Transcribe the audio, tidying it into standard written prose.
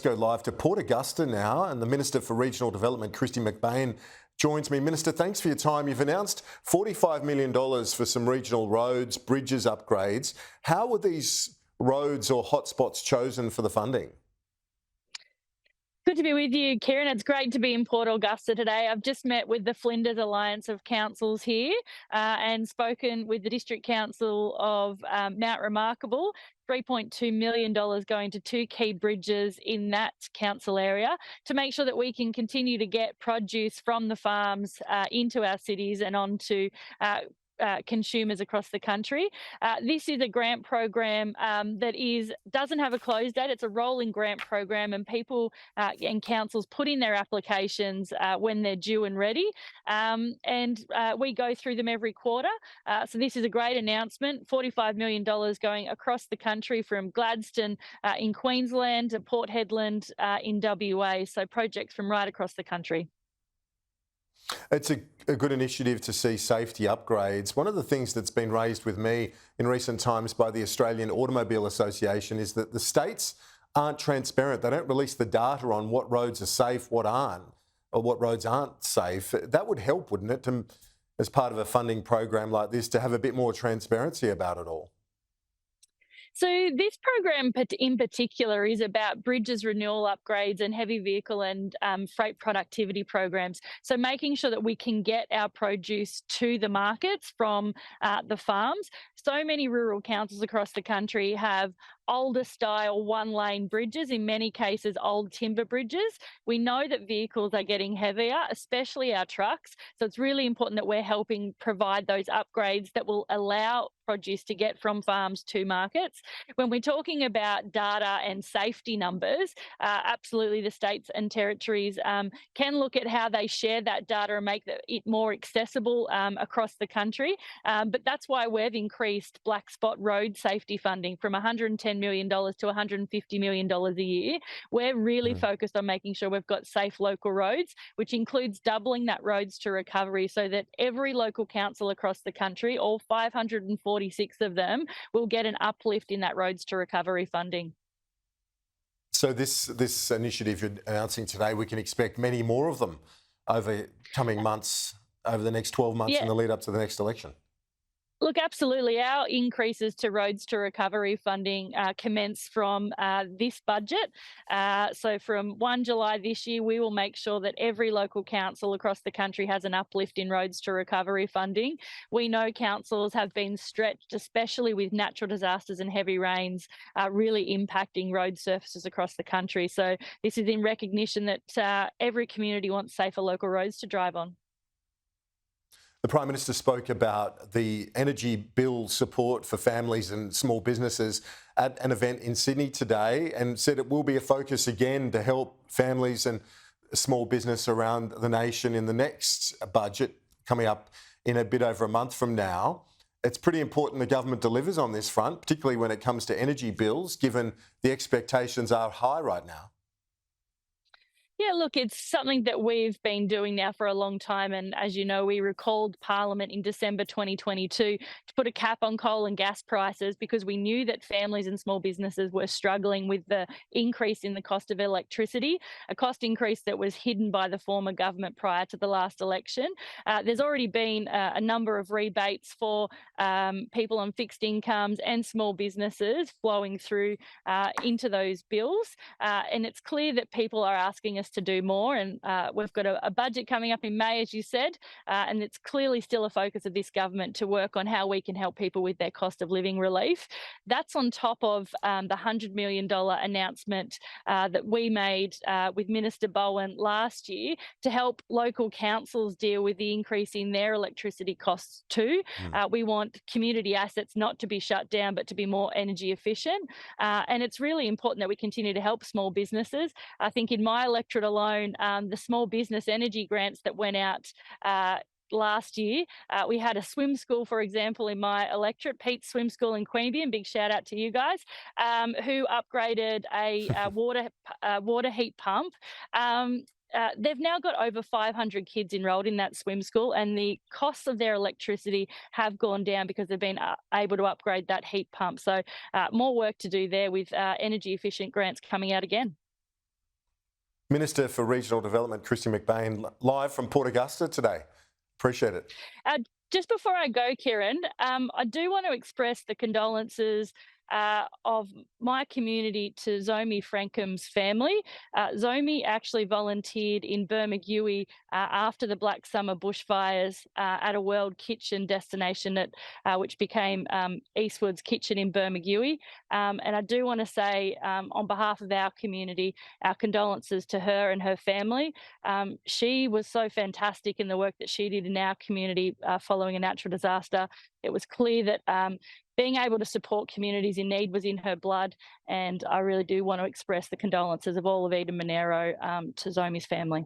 go live to Port Augusta now, and the Minister for Regional Development, Kristy McBain, joins me. Minister, thanks for your time. You've announced $45 million for some regional roads, bridges upgrades. How were these roads or hotspots chosen for the funding? Good to be with you, Kieran. It's great to be in Port Augusta today. I've just met with the Flinders Alliance of Councils here and spoken with the District Council of Mount Remarkable. $3.2 million going to two key bridges in that council area to make sure that we can continue to get produce from the farms into our cities and onto consumers across the country. This is a grant program that doesn't have a close date. It's a rolling grant program, and people and councils put in their applications when they're due and ready, and we go through them every quarter. So this is a great announcement. $45 million going across the country from Gladstone in Queensland to Port Hedland in WA. So projects from right across the country. It's a good initiative to see safety upgrades. One of the things that's been raised with me in recent times by the Australian Automobile Association is that the states aren't transparent. They don't release the data on what roads are safe, what aren't, or what roads aren't safe. That would help, wouldn't it, as part of a funding program like this, to have a bit more transparency about it all? So this program in particular is about bridges renewal upgrades and heavy vehicle and freight productivity programs. So making sure that we can get our produce to the markets from the farms. So many rural councils across the country have older style one-lane bridges, in many cases old timber bridges. We know that vehicles are getting heavier, especially our trucks. So it's really important that we're helping provide those upgrades that will allow produce to get from farms to markets. When we're talking about data and safety numbers, absolutely the states and territories can look at how they share that data and make it more accessible across the country. But that's why we've increased black spot road safety funding from $110 million to $150 million a year. We're really focused on making sure we've got safe local roads, which includes doubling that roads to recovery so that every local council across the country, all 546 of them, will get an uplift in that roads to recovery funding. So this initiative you're announcing today, we can expect many more of them over coming months, over the next 12 months in the lead up to the next election. Look, absolutely. Our increases to roads to recovery funding commence from this budget. So from 1 July this year, we will make sure that every local council across the country has an uplift in roads to recovery funding. We know councils have been stretched, especially with natural disasters and heavy rains really impacting road surfaces across the country. So this is in recognition that every community wants safer local roads to drive on. The Prime Minister spoke about the energy bill support for families and small businesses at an event in Sydney today and said it will be a focus again to help families and small business around the nation in the next budget coming up in a bit over a month from now. It's pretty important the government delivers on this front, particularly when it comes to energy bills, given the expectations are high right now. Yeah, look, it's something that we've been doing now for a long time. And as you know, we recalled Parliament in December 2022 to put a cap on coal and gas prices because we knew that families and small businesses were struggling with the increase in the cost of electricity, a cost increase that was hidden by the former government prior to the last election. There's already been a number of rebates for people on fixed incomes and small businesses flowing through into those bills. And it's clear that people are asking us to do more, and we've got a budget coming up in May, as you said, and it's clearly still a focus of this government to work on how we can help people with their cost of living relief. That's on top of the $100 million announcement that we made with Minister Bowen last year to help local councils deal with the increase in their electricity costs too. We want community assets not to be shut down, but to be more energy efficient. And it's really important that we continue to help small businesses. I think in my electorate alone, the small business energy grants that went out last year, we had a swim school, for example, in my electorate, Pete's Swim School in Queanbeyan, big shout out to you guys, who upgraded a water heat pump. They've now got over 500 kids enrolled in that swim school, and the costs of their electricity have gone down because they've been able to upgrade that heat pump. So more work to do there with energy efficient grants coming out again. Minister for Regional Development, Kristy McBain, live from Port Augusta today. Appreciate it. Uh, just before I go, Kieran, I do want to express the condolences of my community to Zomi Frankcom's family. Zomi actually volunteered in Bermagui after the Black Summer Bushfires at a World Kitchen destination which became Eastwood's Kitchen in Bermagui. And I do want to say, on behalf of our community, our condolences to her and her family. She was so fantastic in the work that she did in our community following a natural disaster. It was clear that being able to support communities in need was in her blood, and I really do want to express the condolences of all of Eden Monero to Zomi's family.